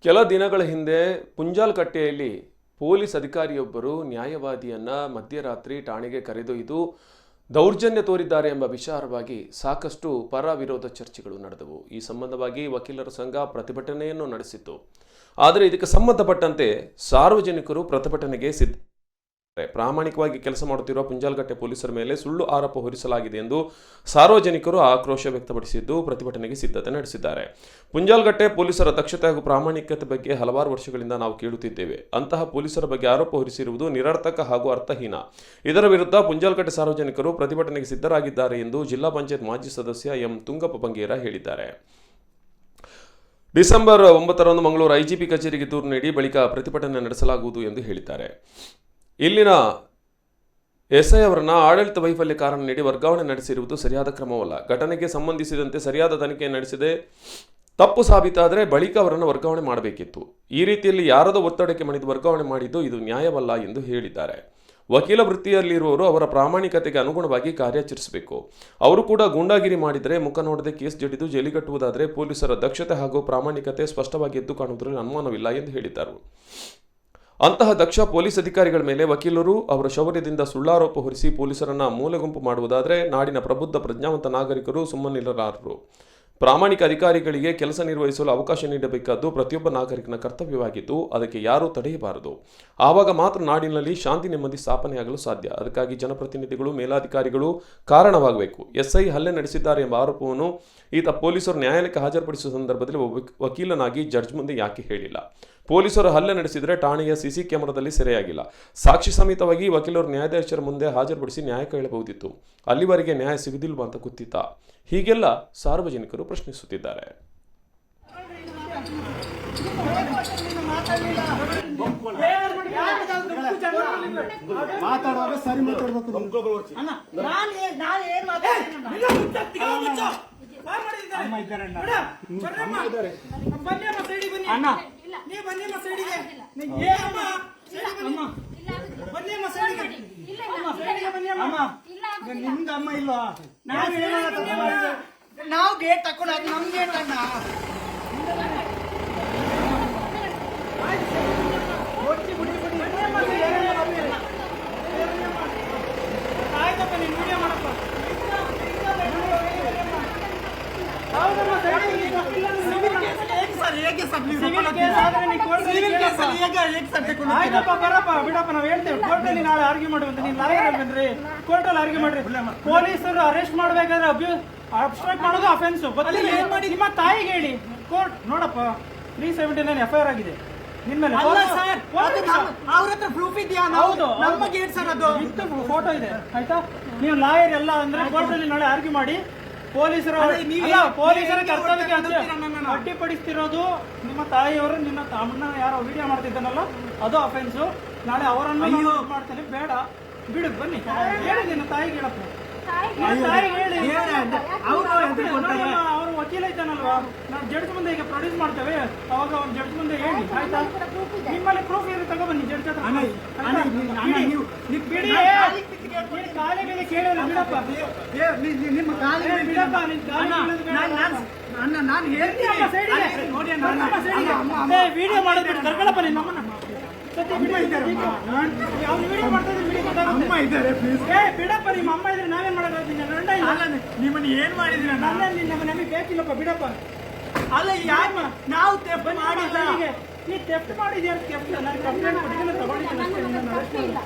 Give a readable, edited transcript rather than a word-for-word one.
ಕೆಲ ದಿನಗಳ ಹಿಂದೆ ಪುಂಜಾಲಕಟ್ಟೆಯಲ್ಲಿ ಪೊಲೀಸ್ ಅಧಿಕಾರಿಯೊಬ್ಬರು ನ್ಯಾಯವಾದಿಯನ್ನ ಮಧ್ಯರಾತ್ರಿ ಠಾಣೆಗೆ ಕರೆದೊಯ್ದು ದೌರ್ಜನ್ಯ ತೋರಿದ್ದಾರೆ ಎಂಬ ವಿಚಾರವಾಗಿ ಸಾಕಷ್ಟು ಪರ ವಿರೋಧ ಚರ್ಚೆಗಳು ನಡೆದವು. ಈ ಸಂಬಂಧವಾಗಿ ವಕೀಲರ ಸಂಘ ಪ್ರತಿಭಟನೆಯನ್ನು ನಡೆಸಿತ್ತು. ಆದರೆ ಇದಕ್ಕೆ ಸಂಬಂಧಪಟ್ಟಂತೆ ಸಾರ್ವಜನಿಕರು ಪ್ರತಿಭಟನೆಗೆ ಸಿದ್ಧ. ಪ್ರಾಮಾಣಿಕವಾಗಿ ಕೆಲಸ ಮಾಡುತ್ತಿರುವ ಪುಂಜಾಲಕಟ್ಟೆ ಪೊಲೀಸರ ಮೇಲೆ ಸುಳ್ಳು ಆರೋಪ ಹೊರಿಸಲಾಗಿದೆ ಎಂದು ಸಾರ್ವಜನಿಕರು ಆಕ್ರೋಶ ವ್ಯಕ್ತಪಡಿಸಿದ್ದು ಪ್ರತಿಭಟನೆಗೆ ಸಿದ್ಧತೆ ನಡೆಸಿದ್ದಾರೆ. ಪುಂಜಾಲಕಟ್ಟೆ ಪೊಲೀಸರ ದಕ್ಷತೆ ಹಾಗೂ ಪ್ರಾಮಾಣಿಕತೆ ಬಗ್ಗೆ ಹಲವಾರು ವರ್ಷಗಳಿಂದ ನಾವು ಕೇಳುತ್ತಿದ್ದೇವೆ. ಅಂತಹ ಪೊಲೀಸರ ಬಗ್ಗೆ ಆರೋಪ ಹೊರಿಸಿರುವುದು ನಿರರ್ಥಕ ಹಾಗೂ ಅರ್ಥಹೀನ. ಇದರ ವಿರುದ್ಧ ಪುಂಜಾಲಕಟ್ಟೆ ಸಾರ್ವಜನಿಕರು ಪ್ರತಿಭಟನೆಗೆ ಸಿದ್ಧರಾಗಿದ್ದಾರೆ ಎಂದು ಜಿಲ್ಲಾ ಪಂಚಾಯತ್ ಮಾಜಿ ಸದಸ್ಯ ಎಂ ತುಂಗಪ್ಪ ಬಂಗೇರ ಹೇಳಿದ್ದಾರೆ. ಡಿಸೆಂಬರ್ 9ರಂದು ಮಂಗಳೂರು ಐಜಿಪಿ ಕಚೇರಿಗೆ ದೂರು ನೀಡಿ ಬಳಿಕ ಪ್ರತಿಭಟನೆ ನಡೆಸಲಾಗುವುದು ಎಂದು ಹೇಳಿದ್ದಾರೆ. ಇಲ್ಲಿನ ಎಸ್ಐ ಅವರನ್ನ ಆಡಳಿತ ವೈಫಲ್ಯ ಕಾರಣ ನೀಡಿ ವರ್ಗಾವಣೆ ನಡೆಸಿರುವುದು ಸರಿಯಾದ ಕ್ರಮವಲ್ಲ. ಘಟನೆಗೆ ಸಂಬಂಧಿಸಿದಂತೆ ಸರಿಯಾದ ತನಿಖೆ ನಡೆಸದೆ ತಪ್ಪು ಸಾಬೀತಾದರೆ ಬಳಿಕ ಅವರನ್ನು ವರ್ಗಾವಣೆ ಮಾಡಬೇಕಿತ್ತು. ಈ ರೀತಿಯಲ್ಲಿ ಯಾರದ ಒತ್ತಡಕ್ಕೆ ಮಣಿದು ವರ್ಗಾವಣೆ ಮಾಡಿದ್ದು ಇದು ನ್ಯಾಯವಲ್ಲ ಎಂದು ಹೇಳಿದ್ದಾರೆ. ವಕೀಲ ವೃತ್ತಿಯಲ್ಲಿರುವವರು ಅವರ ಪ್ರಾಮಾಣಿಕತೆಗೆ ಅನುಗುಣವಾಗಿ ಕಾರ್ಯಾಚರಿಸಬೇಕು. ಅವರು ಕೂಡ ಗೂಂಡಾಗಿರಿ ಮಾಡಿದರೆ ಮುಖ ನೋಡದೆ ಕೇಸ್ ಜಡಿದು ಜೈಲಿಗಟ್ಟುವುದಾದರೆ ಪೊಲೀಸರ ದಕ್ಷತೆ ಹಾಗೂ ಪ್ರಾಮಾಣಿಕತೆ ಸ್ಪಷ್ಟವಾಗಿ ಎದ್ದು ಕಾಣುವುದರಲ್ಲಿ ಅನುಮಾನವಿಲ್ಲ ಎಂದು ಹೇಳಿದರು. ಅಂತಹ ದಕ್ಷ ಪೊಲೀಸ್ ಅಧಿಕಾರಿಗಳ ಮೇಲೆ ವಕೀಲರು ಅವರ ಶೌರ್ಯದಿಂದ ಸುಳ್ಳಾರೋಪ ಹೊರಿಸಿ ಪೊಲೀಸರನ್ನ ಮೂಲೆಗುಂಪು ಮಾಡುವುದಾದರೆ ನಾಡಿನ ಪ್ರಬುದ್ಧ ಪ್ರಜ್ಞಾವಂತ ನಾಗರಿಕರು ಸುಮ್ಮನಿರಲಾರರು. ಪ್ರಾಮಾಣಿಕ ಅಧಿಕಾರಿಗಳಿಗೆ ಕೆಲಸ ನಿರ್ವಹಿಸಲು ಅವಕಾಶ ನೀಡಬೇಕಾದ್ದು ಪ್ರತಿಯೊಬ್ಬ ನಾಗರಿಕನ ಕರ್ತವ್ಯವಾಗಿದ್ದು ಅದಕ್ಕೆ ಯಾರೂ ತಡೆಯಬಾರದು. ಆವಾಗ ಮಾತ್ರ ನಾಡಿನಲ್ಲಿ ಶಾಂತಿ ನೆಮ್ಮದಿ ಸ್ಥಾಪನೆಯಾಗಲು ಸಾಧ್ಯ. ಅದಕ್ಕಾಗಿ ಜನಪ್ರತಿನಿಧಿಗಳು ಮೇಲಾಧಿಕಾರಿಗಳು ಕಾರಣವಾಗಬೇಕು. ಎಸ್ಐ ಹಲ್ಲೆ ನಡೆಸಿದ್ದಾರೆ ಎಂಬ ಆರೋಪವನ್ನು ಈತ ಪೊಲೀಸರು ನ್ಯಾಯಾಲಯಕ್ಕೆ ಹಾಜರುಪಡಿಸುವ ಸಂದರ್ಭದಲ್ಲಿ ವಕೀಲನಾಗಿ ಜಡ್ಜ್ ಮುಂದೆ ಯಾಕೆ ಹೇಳಿಲ್ಲ? ಪೊಲೀಸರು ಹಲ್ಲೆ ನಡೆಸಿದರೆ ಠಾಣೆಯ ಸಿಸಿ ಕ್ಯಾಮೆರಾದಲ್ಲಿ ಸೆರೆಯಾಗಿಲ್ಲ. ಸಾಕ್ಷಿ ಸಮೇತವಾಗಿ ವಕೀಲರು ನ್ಯಾಯಾಧೀಶರ ಮುಂದೆ ಹಾಜರುಪಡಿಸಿ ನ್ಯಾಯ ಕೇಳಬಹುದಿತ್ತು. ಅಲ್ಲಿವರೆಗೆ ನ್ಯಾಯ ಸಿಗುದಿಲ್ವಾ ಅಂತ ಗೊತ್ತಿತ್ತಾ? ಹೀಗೆಲ್ಲ ಸಾರ್ವಜನಿಕರು ಪ್ರಶ್ನಿಸುತ್ತಿದ್ದಾರೆ. ನಿಮ್ದಮ್ಮ ಇಲ್ವಾ? ನಾವು ಗೇಟ್ ತಕೊಂಡು ನಮ್ ಗೇಟ್ ಅಣ್ಣ ಆಯ್ತಪ್ಪ ನೀನು ವಿಡಿಯೋ ಮಾಡಪ್ಪ. ಬರಪ್ಪ ಬಿಡಪ್ಪ ನಾವು ಹೇಳ್ತೇವೆ. ಕೋರ್ಟಲ್ಲಿ ನಾಳೆ ಆರ್ಗ್ಯೂ ಮಾಡುವಂತ ನೀವು ಲಾಯರ್ ಬನ್ರಿ, ಕೋರ್ಟಲ್ಲಿ ಆರ್ಗ್ಯೂ ಮಾಡ್ರಿ. ಪೊಲೀಸರು ಅರೆಸ್ಟ್ ಮಾಡ್ಬೇಕಾದ್ರೆ ಅಬ್ಸ್ಟ್ರಾಕ್ಟ್ ಮಾಡೋದು ಅಫೆನ್ಸ್. ಏನ್ ಮಾಡಿ ನಿಮ್ಮ ತಾಯಿಗೆ ಹೇಳಿ. ಕೋರ್ಟ್ ನೋಡಪ್ಪ 379 FIR ಆಗಿದೆ ನಿಮ್ಮ ಮೇಲೆ. ಅವ್ರ ಹತ್ರ ಪ್ರೂಫ್ ಇದೆಯಾ? ಹೌದು, ನಮ್ಮ ಗೇಟ್ ಸರ್, ಅದು ಫೋಟೋ ಇದೆ. ಆಯ್ತಾ? ನೀವು ಲಾಯರ್ ಎಲ್ಲ ಅಂದ್ರೆ ಕೋರ್ಟಲ್ಲಿ ನಾಳೆ ಆರ್ಗ್ಯೂ ಮಾಡಿ. ಪೊಲೀಸರ ಕರ್ತವ್ಯಕ್ಕೆ ಅಡ್ಡಿಪಡಿಸ್ತಿರೋದು ನಿಮ್ಮ ತಾಯಿಯವರು. ನಿನ್ನ ತಮ್ಮನ್ನ ಯಾರೋ ವಿಡಿಯೋ ಮಾಡ್ತಿದ್ದಾನಲ್ಲ, ಅದು ಅಫೆನ್ಸ್. ನಾಳೆ ಅವರನ್ನು ಮಾಡ್ತೇನೆ. ಬೇಡ ಬಿಡು, ಬನ್ನಿ ಹೇಳಿ ನಿನ್ನ ತಾಯಿಗೆ ಹೇಳಪ್ಪ. ಅವ್ರು ವಕೀಲ ಇದ್ದಾನಲ್ವಾ, ನಾವು ಜಡ್ಜ್ ಮುಂದೆ ಈಗ ಪ್ರೊಡ್ಯೂಸ್ ಮಾಡ್ತೇವೆ. ಅವಾಗ ಅವ್ರು ಜಡ್ಜ್ ಮುಂದೆ ಹೇಳಿ. ಆಯ್ತಾ? ನಿಮ್ಮಲ್ಲಿ ಪ್ರೂಫ್ ಏನು ತಗೊಬನ್ನಿ ಜಡ್ಜ್ ಹತ್ರ. ಬಿಡಿ, ಕಾಲಿಗೆ ಕೇಳಲ್ಲ. ಬಿಡಪ್ಪ ನಿಮ್ಮ ಕಾಲಿಗೆ ಬಿಡಪ್ಪ. ನಾನು ಹೇಳ್ತೀನಿ ವಿಡಿಯೋ ಮಾಡೋದು ಕರ್ಕೊಳ್ಳಪ್ಪ. ನಿಮ್ಮನ್ನ ಬಿಡಪ್ಪ. ನಿಮ್ಮ ಅಮ್ಮ ಇದ್ರೆ ನಾವೇನ್ ಮಾಡೋದು? ನಿಮ್ಮನ್ನ ಏನ್ ಮಾಡಿದೀನಿ? ನಮಗೆ ಬೇಕಿಲ್ಲಪ್ಪ, ಬಿಡಪ್ಪ. ಅಲ್ಲ ಯಾರು ನಾವು ತೆಫ್ಟ್ ಮಾಡಿಲ್ಲ. ನೀ ತೆಫ್ಟ್ ಮಾಡಿದ್ಯಾ? ತೆಫ್ಟ್ ನಾನು ಕಂಪ್ಲೇಂಟ್ ಕೊಟ್ಟಿದ್ದೀನಿ, ತಗೊಂಡಿದ್ದೀನಿ.